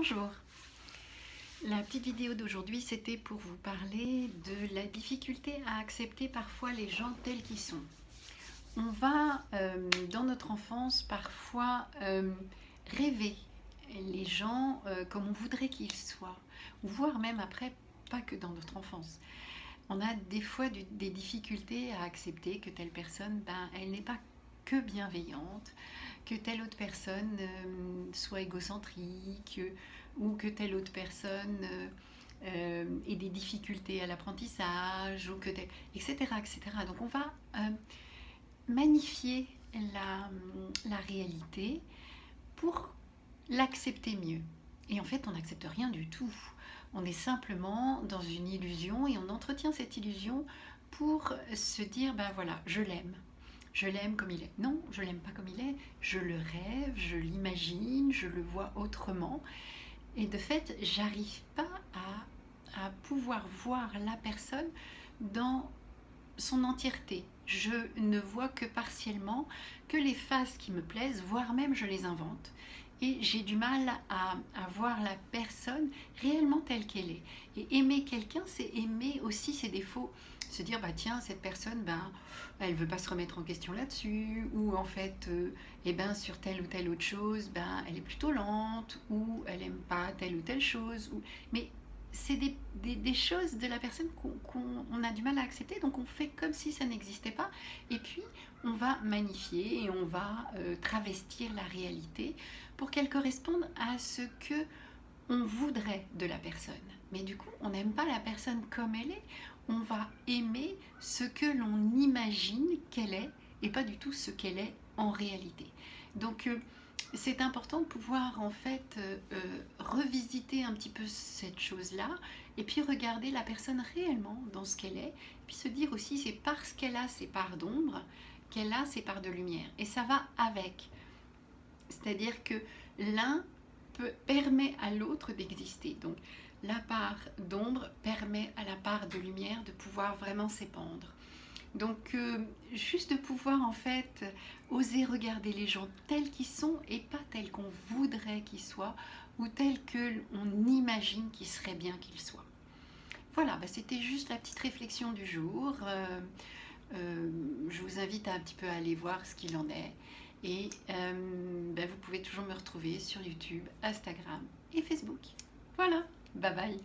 Bonjour, la petite vidéo d'aujourd'hui c'était pour vous parler de la difficulté à accepter parfois les gens tels qu'ils sont. On va dans notre enfance parfois rêver les gens comme on voudrait qu'ils soient, voire même après, pas que dans notre enfance. On a des fois des difficultés à accepter que telle personne, elle n'est pas que bienveillante, que telle autre personne soit égocentrique, ou que telle autre personne ait des difficultés à l'apprentissage, ou que etc., etc. Donc on va magnifier la réalité pour l'accepter mieux. Et en fait, on n'accepte rien du tout. On est simplement dans une illusion et on entretient cette illusion pour se dire, ben voilà, je l'aime. Je l'aime comme il est. Non, je l'aime pas comme il est. Je le rêve, je l'imagine, je le vois autrement. Et de fait, j'arrive pas à pouvoir voir la personne dans son entièreté. Je ne vois que partiellement, que les phases qui me plaisent, voire même je les invente. Et j'ai du mal à voir la personne réellement telle qu'elle est. Et aimer quelqu'un, c'est aimer aussi ses défauts. Se dire, bah tiens, cette personne, elle veut pas se remettre en question là-dessus, ou en fait, sur telle ou telle autre chose, elle est plutôt lente, ou elle aime pas telle ou telle chose. Mais c'est des choses de la personne qu'on a du mal à accepter, donc on fait comme si ça n'existait pas, et puis on va magnifier et on va travestir la réalité pour qu'elle corresponde à ce que on voudrait de la personne. Mais du coup, on n'aime pas la personne comme elle est, on va aimer ce que l'on imagine qu'elle est, et pas du tout ce qu'elle est en réalité. Donc c'est important de pouvoir en fait revisiter un petit peu cette chose-là et puis regarder la personne réellement dans ce qu'elle est, puis se dire aussi c'est parce qu'elle a ses parts d'ombre qu'elle a ses parts de lumière et ça va avec. C'est-à-dire que l'un permet à l'autre d'exister. Donc la part d'ombre permet à la part de lumière de pouvoir vraiment s'épandre. Donc juste de pouvoir en fait oser regarder les gens tels qu'ils sont et pas tels qu'on voudrait qu'ils soient ou tels qu'on imagine qu'il serait bien qu'ils soient. Voilà, c'était juste la petite réflexion du jour. Je vous invite à un petit peu aller voir ce qu'il en est. Et vous pouvez toujours me retrouver sur YouTube, Instagram et Facebook. Voilà, bye bye.